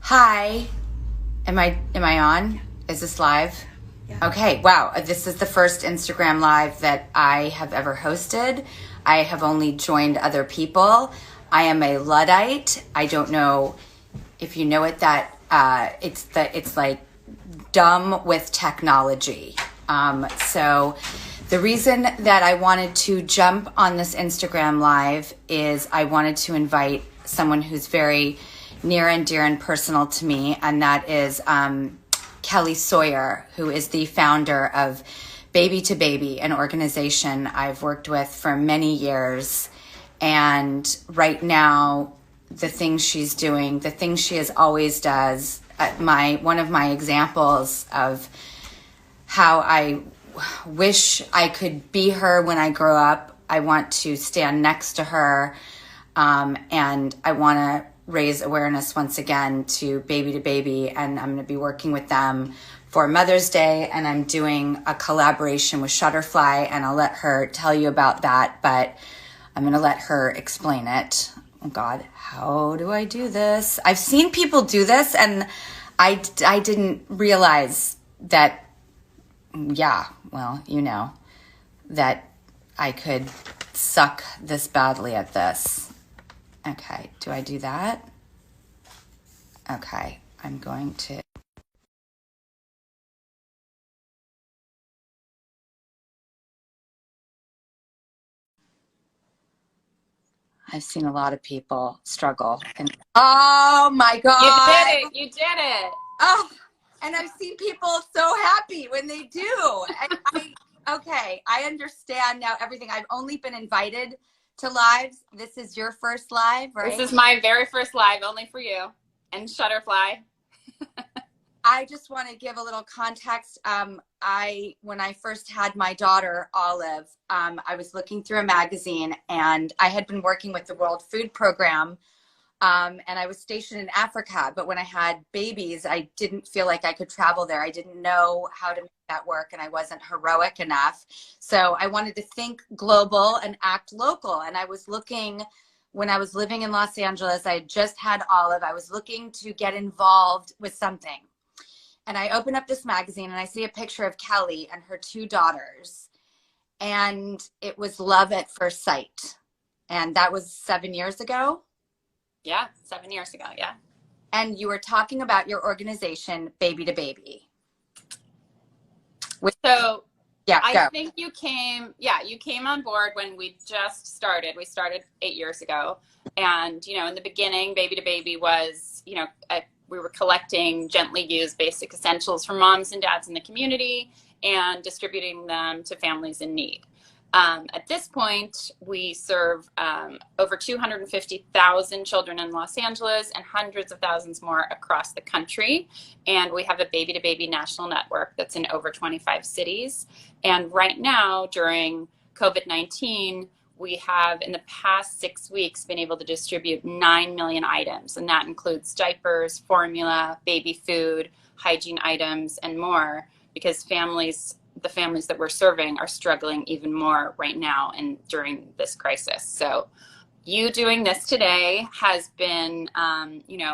Hi, am I on? Is this live? Yeah. Okay, wow. This is the first Instagram live that I have ever hosted. I have only joined other people. I am a Luddite. I don't know if you know it, that it's like dumb with technology. So the reason that I wanted to jump on this Instagram live is I wanted to invite someone who's very near and dear and personal to me, and that is Kelly Sawyer, who is the founder of Baby to Baby, an organization I've worked with for many years. And right now, the things she's doing, the things she has always does, one of my examples of how I wish I could be her when I grow up. I want to stand next to her, and I want to raise awareness once again to Baby, and I'm going to be working with them for Mother's Day, and I'm doing a collaboration with Shutterfly, and I'll let her tell you about that, but I'm going to let her explain it. Oh God, how do I do this? I've seen people do this, and I didn't realize that, that I could suck this badly at this. Okay, do I do that? Okay, I'm going to. I've seen a lot of people struggle. And oh my God. You did it. You did it. Oh, and I've seen people so happy when they do. Okay, I understand now everything. I've only been invited to lives. This is your first live, right? This is my very first live, only for you and Shutterfly. I just want to give a little context. When I first had my daughter, Olive, I was looking through a magazine, and I had been working with the World Food Program, and I was stationed in Africa. But when I had babies, I didn't feel like I could travel there. I didn't know how to make that work, and I wasn't heroic enough. So I wanted to think global and act local. And I was looking, when I was living in Los Angeles, I had just had Olive. I was looking to get involved with something. And I open up this magazine, and I see a picture of Kelly and her two daughters. And it was love at first sight. And that was 7 years ago. Yeah, 7 years ago, yeah. And you were talking about your organization, Baby to Baby. So yeah, I think you came on board when we just started. We started 8 years ago. And, in the beginning, Baby to Baby was, we were collecting gently used basic essentials for moms and dads in the community and distributing them to families in need. At this point, we serve over 250,000 children in Los Angeles and hundreds of thousands more across the country. And we have a Baby to Baby national network that's in over 25 cities. And right now, during COVID-19, we have, in the past 6 weeks, been able to distribute 9 million items. And that includes diapers, formula, baby food, hygiene items, and more, because the families that we're serving are struggling even more right now and during this crisis. So you doing this today has been,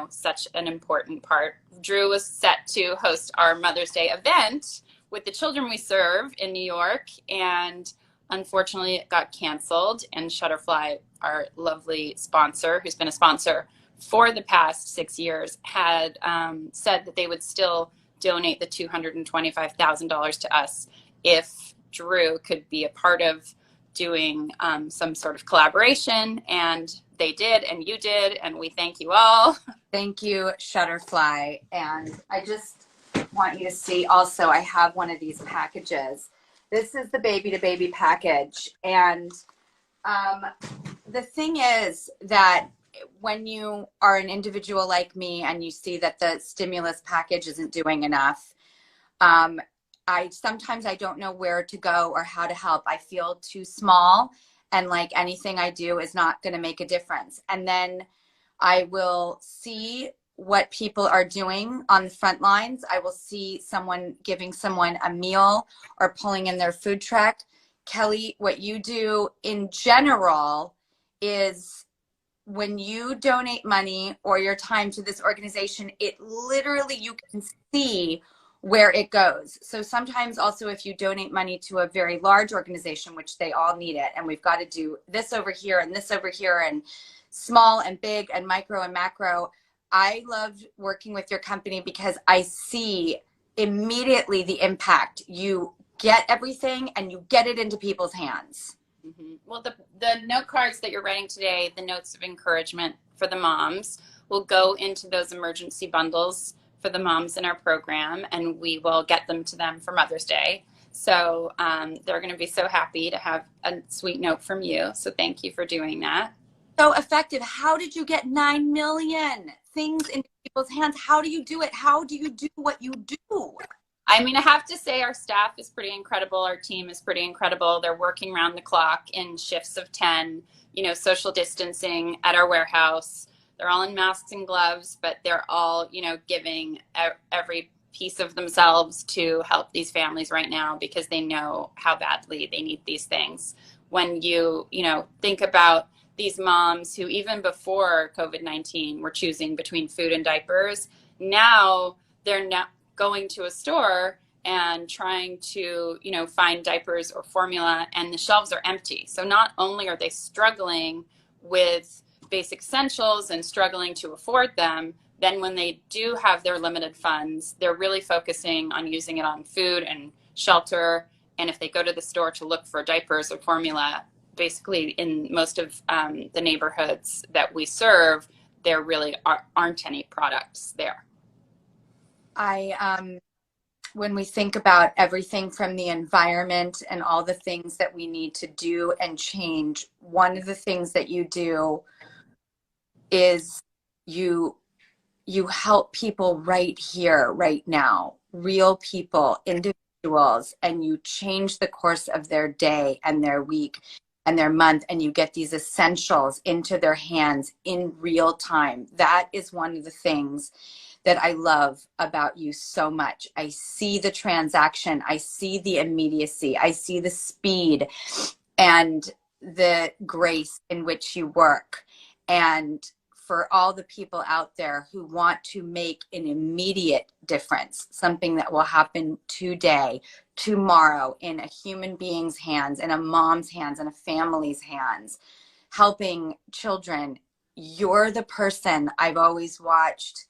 such an important part. Drew was set to host our Mother's Day event with the children we serve in New York, and unfortunately it got canceled. And Shutterfly, our lovely sponsor, who's been a sponsor for the past 6 years, had said that they would still donate the $225,000 to us if Drew could be a part of doing some sort of collaboration. And they did, and you did, and we thank you all. Thank you, Shutterfly. And I just want you to see also, I have one of these packages. This is the Baby to Baby package. And the thing is that when you are an individual like me and you see that the stimulus package isn't doing enough, sometimes I don't know where to go or how to help. I feel too small, and like anything I do is not going to make a difference. And then I will see what people are doing on the front lines. I will see someone giving someone a meal or pulling in their food truck. Kelly, what you do in general is when you donate money or your time to this organization, it literally, you can see where it goes. So sometimes also if you donate money to a very large organization, which they all need it, and we've got to do this over here and this over here and small and big and micro and macro. I loved working with your company because I see immediately the impact. You get everything and you get it into people's hands. Mm-hmm. Well, the note cards that you're writing today, the notes of encouragement for the moms, will go into those emergency bundles for the moms in our program, and we will get them to them for Mother's Day. So they're going to be so happy to have a sweet note from you. So thank you for doing that. So effective. How did you get 9 million things into people's hands? How do you do it? How do you do what you do? I mean, I have to say our staff is pretty incredible. Our team is pretty incredible. They're working around the clock in shifts of 10, social distancing at our warehouse. They're all in masks and gloves, but they're all, giving every piece of themselves to help these families right now because they know how badly they need these things. When you think about these moms who even before COVID-19 were choosing between food and diapers, now they're not going to a store and trying to, find diapers or formula, and the shelves are empty. So not only are they struggling with basic essentials and struggling to afford them, then when they do have their limited funds, they're really focusing on using it on food and shelter. And if they go to the store to look for diapers or formula, basically in most of the neighborhoods that we serve, there really aren't any products there. When we think about everything from the environment and all the things that we need to do and change, one of the things that you do is you help people right here, right now, real people, individuals, and you change the course of their day and their week and their month, and you get these essentials into their hands in real time. That is one of the things that I love about you so much. I see the transaction, I see the immediacy, I see the speed and the grace in which you work. And for all the people out there who want to make an immediate difference, something that will happen today, tomorrow, in a human being's hands, in a mom's hands, in a family's hands, helping children, you're the person I've always watched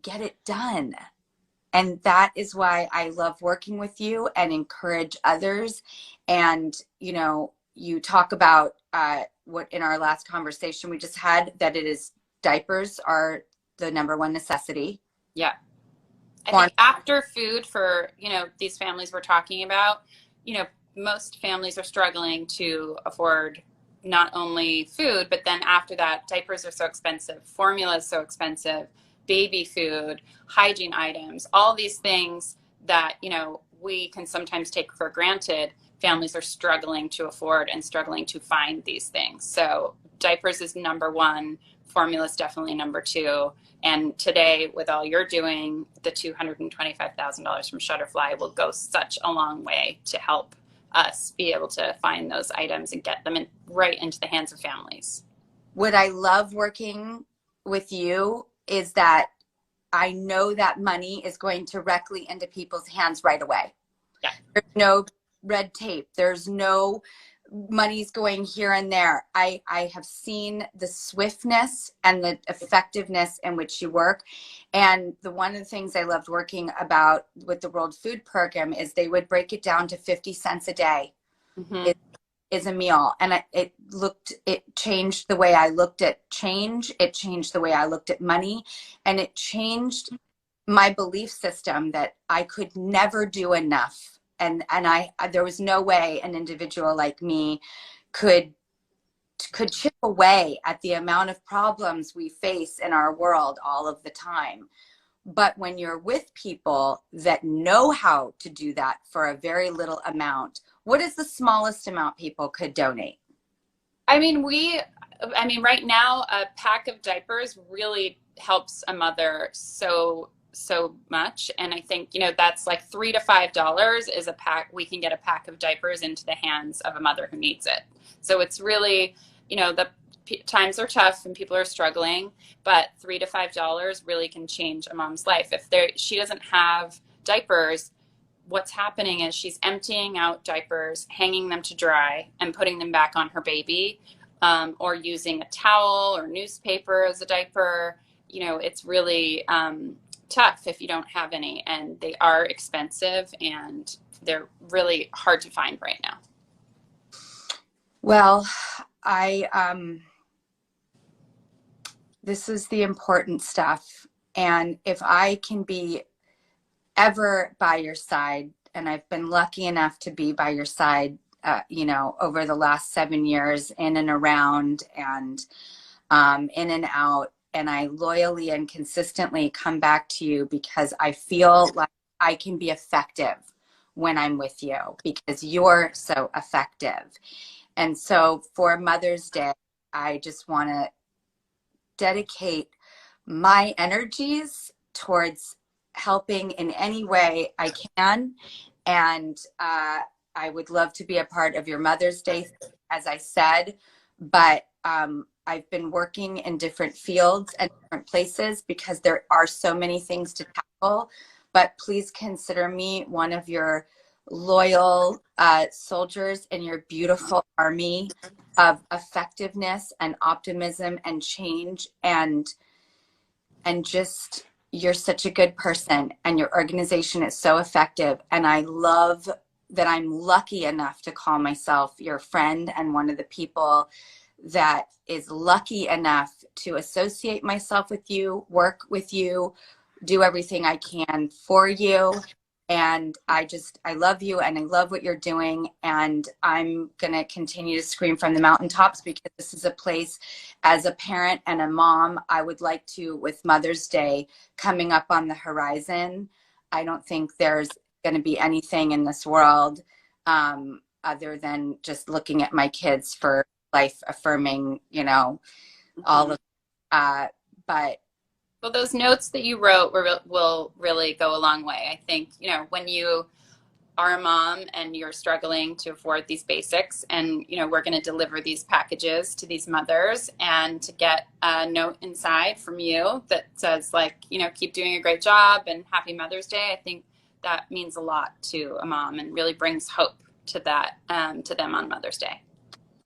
get it done. And that is why I love working with you and encourage others. And, you talk about what in our last conversation we just had, that it is diapers are the number one necessity. Yeah. I think after food for, these families we're talking about, most families are struggling to afford not only food, but then after that, diapers are so expensive, formula is so expensive, baby food, hygiene items, all these things that, we can sometimes take for granted. Families are struggling to afford and struggling to find these things. So diapers is number one, formula is definitely number two. And today, with all you're doing, the $225,000 from Shutterfly will go such a long way to help us be able to find those items and get them right into the hands of families. What I love working with you is that I know that money is going directly into people's hands right away. Yeah. There's no red tape. There's no money's going here and there. I have seen the swiftness and the effectiveness in which you work. And one of the things I loved working about with the World Food Program is they would break it down to 50 cents a day. Mm-hmm. Is a meal. And it changed the way I looked at change. It changed the way I looked at money. And it changed my belief system that I could never do enough. And there was no way an individual like me could chip away at the amount of problems we face in our world all of the time. But when you're with people that know how to do that for a very little amount, what is the smallest amount people could donate? I mean, right now, a pack of diapers really helps a mother so much. And I think, that's like $3 to $5 is a pack. We can get a pack of diapers into the hands of a mother who needs it. So it's really, the times are tough and people are struggling, but $3 to $5 really can change a mom's life. If she doesn't have diapers, what's happening is she's emptying out diapers, hanging them to dry, and putting them back on her baby, or using a towel or newspaper as a diaper. You know, it's really tough if you don't have any, and they are expensive and they're really hard to find right now. Well, this is the important stuff. And if I can be ever by your side, and I've been lucky enough to be by your side, you know, over the last 7 years, in and around and in and out, and I loyally and consistently come back to you because I feel like I can be effective when I'm with you because you're so effective. And so for Mother's Day, I just want to dedicate my energies towards helping in any way I can. And I would love to be a part of your Mother's Day, as I said, but I've been working in different fields and different places because there are so many things to tackle. But please consider me one of your loyal soldiers in your beautiful army of effectiveness and optimism and change, and just, you're such a good person and your organization is so effective. And I love that I'm lucky enough to call myself your friend and one of the people that is lucky enough to associate myself with you, work with you, do everything I can for you. And I love you and I love what you're doing. And I'm going to continue to scream from the mountaintops because this is a place, as a parent and a mom, I would like to, with Mother's Day coming up on the horizon, I don't think there's going to be anything in this world other than just looking at my kids for life affirming, you know, all of but well, those notes that you wrote will really go a long way. I think, you know, when you are a mom and you're struggling to afford these basics, and, you know, we're going to deliver these packages to these mothers, and to get a note inside from you that says, like, you know, keep doing a great job and happy Mother's Day. I think that means a lot to a mom and really brings hope to that, to them on Mother's Day.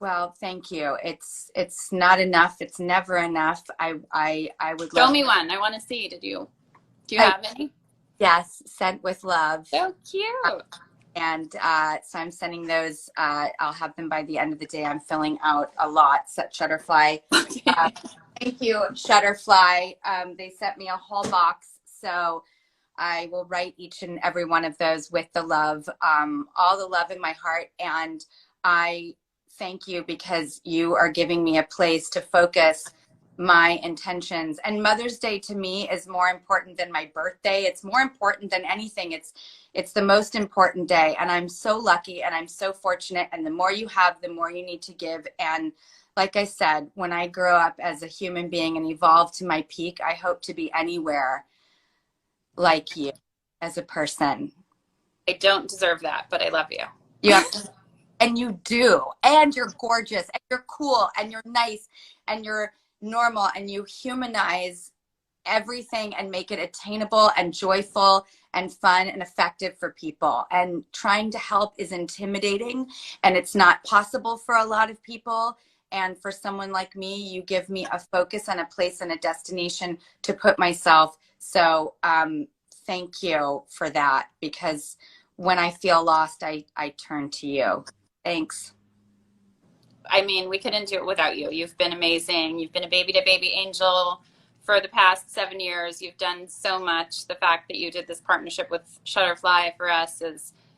Well, thank you. It's not enough. It's never enough. I would love. Show me one. I want to see. Do you have any? Yes, sent with love. So cute. And so I'm sending those. I'll have them by the end of the day. I'm filling out a lot. Shutterfly. Okay. Thank you, Shutterfly. They sent me a whole box, so I will write each and every one of those with the love, all the love in my heart. And I thank you because you are giving me a place to focus my intentions. And Mother's Day to me is more important than my birthday. It's more important than anything. It's the most important day. And I'm so lucky and I'm so fortunate. And the more you have, the more you need to give. And like I said, when I grow up as a human being and evolve to my peak, I hope to be anywhere like you as a person. I don't deserve that, but I love you. You have to. And you do. And you're gorgeous. And you're cool. And you're nice. And you're normal. And you humanize everything and make it attainable and joyful and fun and effective for people. And trying to help is intimidating. And it's not possible for a lot of people. And for someone like me, you give me a focus and a place and a destination to put myself. So thank you for that. Because when I feel lost, I turn to you. Thanks. I mean, we couldn't do it without you. You've been amazing. You've been a baby to baby angel for the past 7 years. You've done so much. The fact that you did this partnership with Shutterfly for us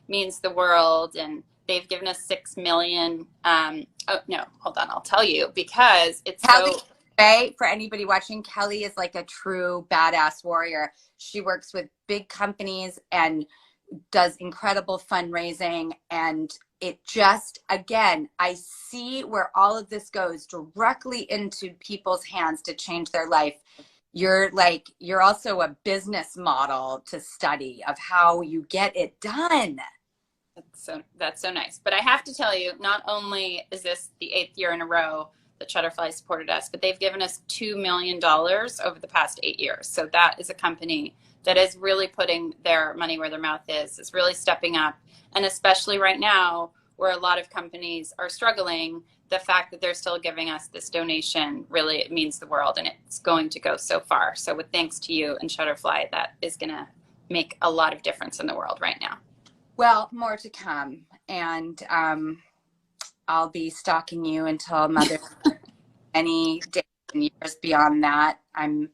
means the world. And they've given us 6 million. Oh no, hold on. I'll tell you, because it's Kelly, so. for anybody watching, Kelly is like a true badass warrior. She works with big companies and does incredible fundraising, and it just, again, I see where all of this goes directly into people's hands to change their life. You're also a business model to study of how you get it done. That's so nice. But I have to tell you, not only is this the 8th year in a row that Shutterfly supported us, but they've given us $2 million over the past 8 years. So that is a company that is really putting their money where their mouth is really stepping up. And especially right now, where a lot of companies are struggling, the fact that they're still giving us this donation really, it means the world, and it's going to go so far. So with thanks to you and Shutterfly, that is going to make a lot of difference in the world right now. Well, more to come. And I'll be stalking you until Mother any days and years beyond that. I'm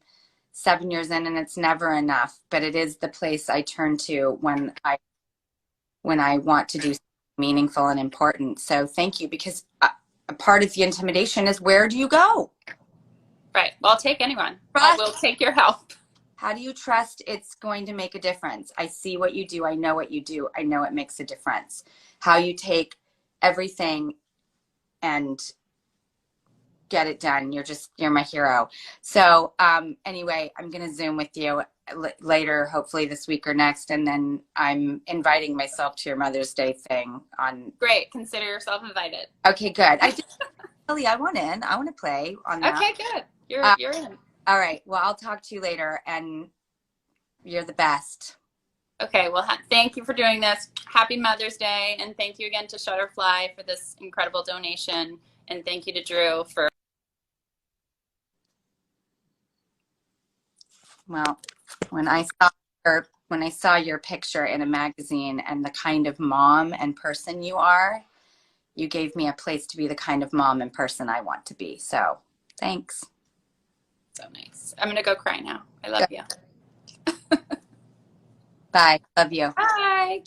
7 years in and it's never enough, but it is the place I turn to when I want to do something meaningful and important. So thank you, because a part of the intimidation is, where do you go? Right. Well, I'll take anyone. Trust. I will take your help. How do you trust it's going to make a difference? I see what you do. I know what you do. I know it makes a difference. How you take everything and get it done. You're my hero. So anyway, I'm going to Zoom with you later, hopefully this week or next. And then I'm inviting myself to your Mother's Day thing on. Great. Consider yourself invited. Okay, good. I want in. I want to play on that. Okay, good. You're in. All right. Well, I'll talk to you later, and you're the best. Okay. Well, thank you for doing this. Happy Mother's Day. And thank you again to Shutterfly for this incredible donation. And thank you to Drew for. Well, when I saw your picture in a magazine and the kind of mom and person you are, you gave me a place to be the kind of mom and person I want to be. So thanks. So nice. I'm going to go cry now. I love you. Bye. Love you. Bye.